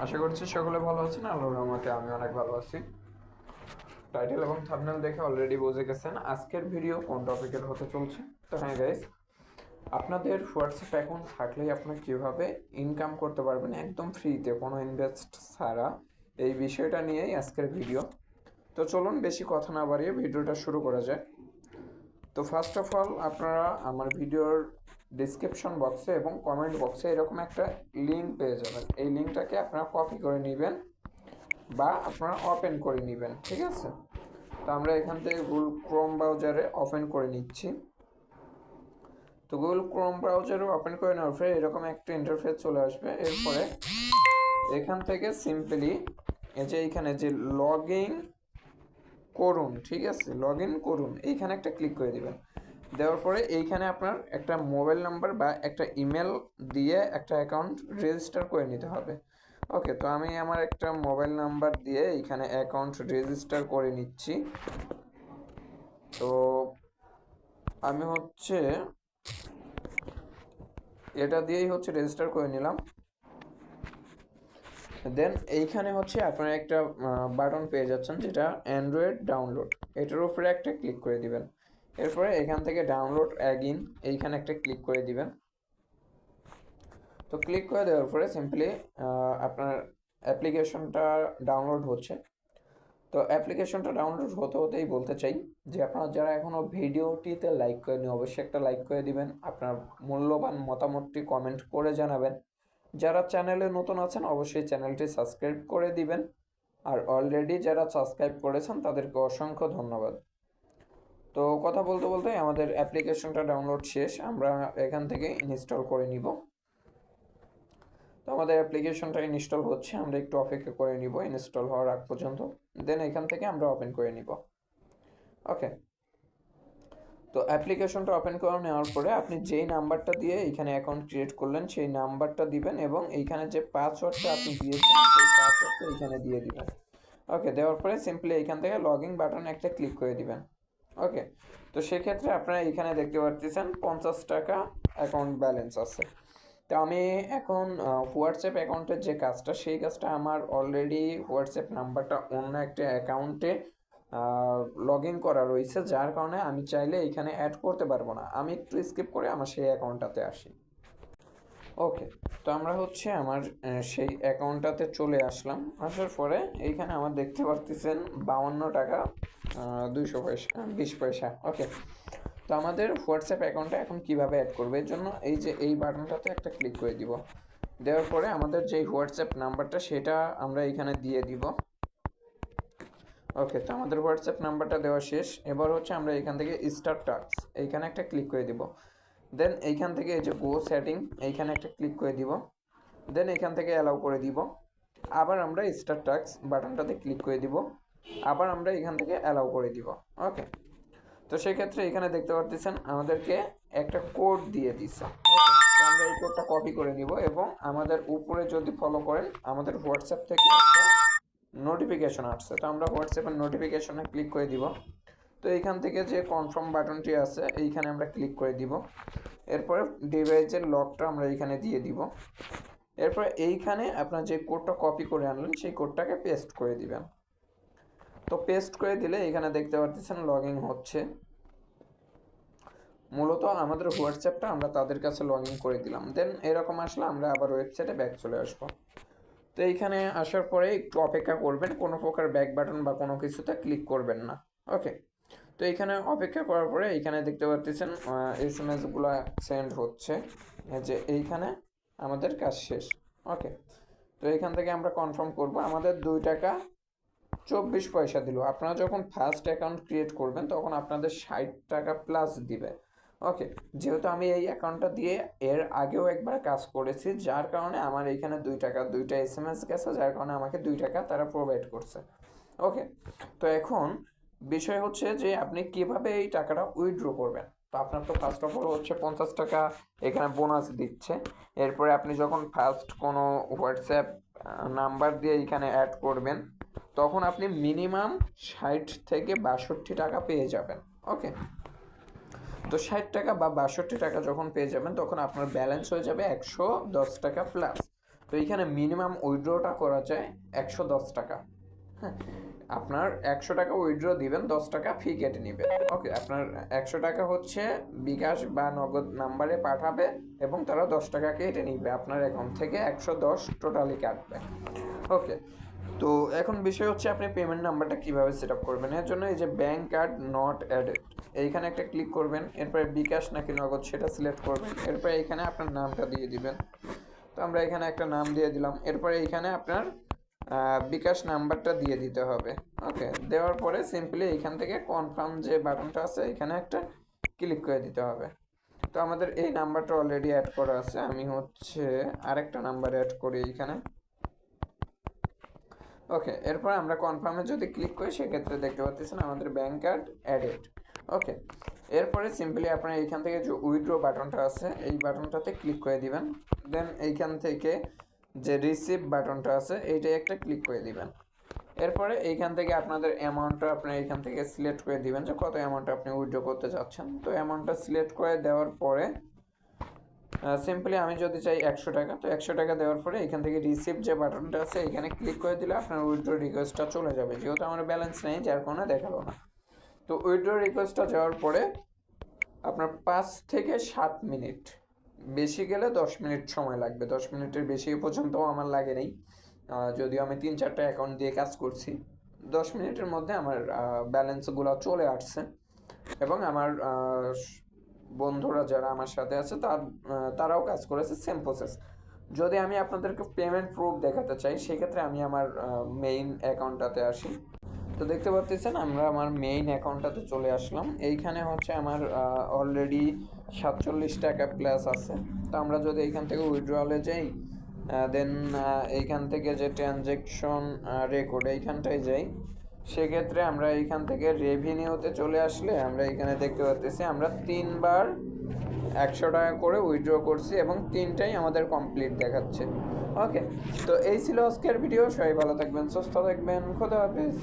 আশা করছি সকলে ভালো আছেন। আল্লাহর রহমতে আমি অনেক ভালো আছি। টাইটেল এবং থাম্বনেল দেখে অলরেডি বুঝে গেছেন আজকের ভিডিও কোন টপিকের হতে চলছে। তো হ্যাঁ গাইস, আপনাদের হোয়াটসঅ্যাপ অ্যাকাউন্ট থাকলেই আপনারা কীভাবে ইনকাম করতে পারবেন একদম ফ্রিতে, কোনো ইনভেস্ট ছাড়া, এই বিষয়টা নিয়েই আজকের ভিডিও। তো চলুন বেশি কথা না বাড়িয়ে ভিডিওটা শুরু করা যায়। তো ফার্স্ট অফ অল আপনারা আমার ভিডিওর ডিসক্রিপশন বক্সে এবং কমেন্ট বক্সে এরকম একটা লিঙ্ক পেয়ে যাবেন। এই লিঙ্কটাকে আপনারা কপি করে নেবেন বা আপনারা ওপেন করে নেবেন, ঠিক আছে? তো আমরা এখান থেকে গুগল ক্রোম ব্রাউজারে ওপেন করে নিচ্ছি। তো গুগল ক্রোম ব্রাউজারে ওপেন করে নেওয়ার পরে এরকম একটা ইন্টারফেস চলে আসবে। এরপরে এখান থেকে সিম্পলি এই যে এইখানে যে লগ ইন করুন, ঠিক আছে, লগ ইন করুন, এইখানে একটা ক্লিক করে দিবেন। দেওয়ার পরে এইখানে আপনার একটা মোবাইল নাম্বার বা একটা ইমেল দিয়ে একটা অ্যাকাউন্ট রেজিস্টার করে নিতে হবে। ওকে, তো আমি আমার একটা মোবাইল নাম্বার দিয়ে এইখানে অ্যাকাউন্ট রেজিস্টার করে নিচ্ছি। তো আমি এটা দিয়েই রেজিস্টার করে নিলাম। দেন এইখানে আপনারা একটা বাটন পেয়ে যাচ্ছেন যেটা অ্যান্ড্রয়েড ডাউনলোড, এটার উপরে একটা ক্লিক করে দিবেন। এরপরে এখান থেকে ডাউনলোড অ্যাগিন এইখানে একটা ক্লিক করে দিবেন। তো ক্লিক করে দেওয়ার পরে সিম্পলি আপনার অ্যাপ্লিকেশনটা ডাউনলোড হচ্ছে। তো অ্যাপ্লিকেশনটা ডাউনলোড হতে হতেই বলতে চাই যে আপনারা যারা এখনও ভিডিওটিতে লাইক করেনি অবশ্যই একটা লাইক করে দিবেন, আপনার মূল্যবান মতামতটি কমেন্ট করে জানাবেন। যারা চ্যানেলে নতুন আছেন অবশ্যই চ্যানেলটি সাবস্ক্রাইব করে দিবেন, আর অলরেডি যারা সাবস্ক্রাইব করেছেন তাদেরকে অসংখ্য ধন্যবাদ। তো কথা বলতে বলতে আমাদের অ্যাপ্লিকেশনটা ডাউনলোড শেষ, আমরা এখান থেকে ইনস্টল করে নিব। তো আমাদের অ্যাপ্লিকেশনটা ইনস্টল হচ্ছে, আমরা একটু অপেক্ষা করে নিব ইনস্টল হওয়ার আগ পর্যন্ত। দেন এখান থেকে আমরা ওপেন করে নিব। ওকে, তো অ্যাপ্লিকেশনটা ওপেন করে নেওয়ার পরে আপনি যেই নাম্বারটা দিয়ে এইখানে অ্যাকাউন্ট ক্রিয়েট করলেন সেই নাম্বারটা দিবেন এবং এইখানে যে পাসওয়ার্ডটা আপনি দিয়েছেন সেই পাসওয়ার্ডটা এইখানে দিয়ে দিবেন। ওকে, দেওয়ার পরে সিম্পলি এইখান থেকে লগ ইন বাটনে একটা ক্লিক করে দিবেন। ওকে, তো সেক্ষেত্রে আপনারা এইখানে দেখতে পাচ্ছেন 50 টাকা অ্যাকাউন্ট ব্যালেন্স আছে। তো আমি এখন হোয়াটসঅ্যাপ অ্যাকাউন্টের যে কাজটা সেই কাজটা আমার অলরেডি হোয়াটসঅ্যাপ নাম্বারটা অন্য একটা অ্যাকাউন্টে লগ ইন করা রয়েছে, যার কারণে আমি চাইলে এখানে অ্যাড করতে পারবো না। আমি একটু স্কিপ করে আমার সেই অ্যাকাউন্টটাতে আসি। ওকে, তো আমরা আমার সেই অ্যাকাউন্টটাতে চলে আসলাম। আসার পরে এইখানে আমার দেখতে পাচ্ছেন 52 টাকা 200 পয়সা 20 পয়সা। ওকে, তো আমাদের হোয়াটসঅ্যাপ অ্যাকাউন্টটা এখন কিভাবে অ্যাড করবে, এর জন্য এই যে এই বাটনটাতে একটা ক্লিক করে দিব। দেওয়ার পরে আমাদের যে হোয়াটসঅ্যাপ নাম্বারটা সেটা আমরা এখানে দিয়ে দিব। ওকে, তো আমাদের হোয়াটসঅ্যাপ নাম্বারটা দেওয়া শেষ। এবার আমরা এখান থেকে স্টার্ট টাস্ক এইখানে একটা ক্লিক করে দিব। দেন এইখান থেকে এই যে গো সেটিং এইখানে একটা ক্লিক করে দিব। দেন এখান থেকে অ্যালাউ করে দিব। আবার আমরা স্টার্ট টাস্ক বাটনটাতে ক্লিক করে দিব। আবার আমরা এখান থেকে অ্যালাউ করে দিব। ওকে, তো সেক্ষেত্রে এখানে দেখতে পাচ্ছেন আমাদেরকে একটা কোড দিয়ে দিচ্ছে। ওকে, তো আমরা এই কোডটা কপি করে নিব এবং আমাদের উপরে যদি ফলো করেন আমাদের হোয়াটসঅ্যাপ থেকে একটা নোটিফিকেশন আসছে। তো আমরা হোয়াটসঅ্যাপের নোটিফিকেশনে ক্লিক করে দিব। তো এইখান থেকে যে কনফার্ম বাটনটি আছে এইখানে আমরা ক্লিক করে দিব। এরপরে ডিভাইসের লকটা আমরা এইখানে দিয়ে দিব। এরপরে এইখানে আপনার যে কোডটা কপি করে আনলেন সেই কোডটাকে পেস্ট করে দিবেন। তো পেস্ট করে দিলে এখানে দেখতে পাচ্ছেন লগ ইন হচ্ছে। মূলত আমাদের হোয়াটসঅ্যাপটা আমরা তাদের কাছে লগ ইন করে দিলাম। দেন এরকম আসলে আমরা আবার ওয়েবসাইটে ব্যাক চলে আসবো। তো এইখানে আসার পরে একটু অপেক্ষা করবেন, কোনো প্রকার ব্যাক বাটন বা কোনো কিছুতে ক্লিক করবেন না। ওকে, তো এইখানে অপেক্ষা করার পরে এইখানে দেখতে পাচ্ছেন এসএমএসগুলো সেন্ড হচ্ছে, যে এইখানে আমাদের কাজ শেষ। ওকে, তো এইখান থেকে আমরা কনফার্ম করব। আমাদের 2 টাকা 24 পয়সা দিল। আপনারা যখন ফার্স্ট অ্যাকাউন্ট ক্রিয়েট করবেন তখন আপনাদের 60 টাকা প্লাস দিবে। ওকে, যেহেতু আমি এই অ্যাকাউন্টটা দিয়ে এর আগেও একবার কাজ করেছি, যার কারণে আমার এইখানে 2 টাকা 2টা এসএমএস গেছে, যার কারণে আমাকে 2 টাকা তারা প্রোভাইড করছে। ওকে, তো এখন বিষয় যে আপনি কিভাবে এই টাকাটা উইথড্র করবেন। তো আপনার তো ফার্স্ট অফ অল 50 টাকা এখানে বোনাস দিচ্ছে। এরপরে আপনি যখন ফার্স্ট কোনো হোয়াটসঅ্যাপ নাম্বার দিয়ে এখানে অ্যাড করবেন তখন আপনি মিনিমাম 60 থেকে 62 টাকা পেয়ে যাবেন। ওকে, তো 60 টাকা বা 62 টাকা যখন পেয়ে যাবেন তখন আপনার ব্যালেন্স হয়ে যাবে 110 টাকা প্লাস। তো এইখানে মিনিমাম উইথড্রটা করা যায় 110 টাকা। হ্যাঁ, আপনার 100 টাকা উইথড্র দিবেন, 10 টাকা ফি কেটে নেবেন। ওকে, আপনার 100 টাকা হচ্ছে বিকাশ বা নগদ নাম্বারে পাঠাবে এবং তারা 10 টাকা কেটে নিবে আপনার অ্যাকাউন্ট থেকে, 110 টোটালি কাটবে। ওকে, তো এখন বিষয় হচ্ছে আপনি পেমেন্ট নাম্বারটা কিভাবে সেট আপ করবেন। এর জন্য এই যে ব্যাংক কার্ড নট অ্যাডেড এইখানে একটা ক্লিক করবেন, এরপরে বিকাশ নাকি নগদ সেটা সিলেক্ট করবেন, এরপরে এখানে আপনার নামটা দিয়ে দিবেন। তো আমরা এখানে একটা নাম দিয়ে দিলাম, এরপরে এইখানে আপনার বিকাশ নাম্বারটা দিয়ে দিতে হবে। ওকে, দেওয়ার পরে সিম্পলি এইখান থেকে কনফার্ম যে বাটনটা আছে এখানে একটা ক্লিক করে দিতে হবে। তো আমাদের এই নাম্বারটা অলরেডি অ্যাড করা আছে, আমি হচ্ছে আরেকটা নাম্বার অ্যাড করি এইখানে। ওকে, এরপর আমরা কনফার্মে যদি ক্লিক করি সেক্ষেত্রে দেখতে পাচ্ছেন আমাদের ব্যাংক কার্ড অ্যাডেড। ওকে, এরপরে সিম্পলি আপনার এইখান থেকে যে উইথড্র বাটনটা আছে এই বাটনটাতে ক্লিক করে দিবেন। দেন এইখান থেকে যে রিসিভ বাটনটা আছে এইটাই একটা ক্লিক করে দিবেন। এরপরে এইখান থেকে আপনাদের অ্যামাউন্টটা আপনি এইখান থেকে সিলেক্ট করে দিবেন যে কত অ্যামাউন্ট আপনি উইথড্র করতে চাচ্ছেন। তো অ্যামাউন্টটা সিলেক্ট করে দেওয়ার পরে সিম্পলি আমি যদি চাই 100 টাকা, তো 100 টাকা দেওয়ার পরে এখান থেকে রিসিভ যে বাটনটা আছে এখানে ক্লিক করে দিলে আপনার উইথড্র রিকোয়েস্টটা চলে যাবে। যেহেতু আমার ব্যালেন্স নেই যার কারণে দেখালো না। তো উইথড্র রিকোয়েস্টটা যাওয়ার পরে আপনার 5 থেকে 7 মিনিট, বেশি গেলে 10 মিনিট সময় লাগবে। 10 মিনিটের বেশি পর্যন্তও আমার লাগে নেই, যদিও আমি 3-4টা অ্যাকাউন্ট দিয়ে কাজ করছি। 10 মিনিটের মধ্যে আমার ব্যালেন্সগুলো চলে আসছে এবং আমার বন্ধুরা যারা আমার সাথে আছে তারাও কাজ করেছে সেম প্রসেস। যদি আমি আপনাদেরকে পেমেন্ট প্রুফ দেখাতে চাই সেক্ষেত্রে আমি আমার মেইন অ্যাকাউন্টটাতে আসি। তো দেখতে পাচ্ছেন আমরা আমার মেইন অ্যাকাউন্টটাতে চলে আসলাম। এইখানে হচ্ছে আমার অলরেডি 47 টাকা প্লাস আছে। তো আমরা যদি এইখান থেকে উইথড্রলে যাই, দেন এইখান থেকে যে ট্রানজ্যাকশন রেকর্ড এইখানটায় যাই, সেক্ষেত্রে আমরা এইখান থেকে রেভিনিউতে চলে আসলে আমরা এখানে দেখতে পাচ্ছি আমরা 3 বার 100 টাকা করে উইথড্র করছি এবং 3টাই আমাদের কমপ্লিট দেখাচ্ছে। ওকে, তো এই ছিল আজকের ভিডিও। সবাই ভালো থাকবেন, সুস্থ থাকবেন, খোদা হাফেজ।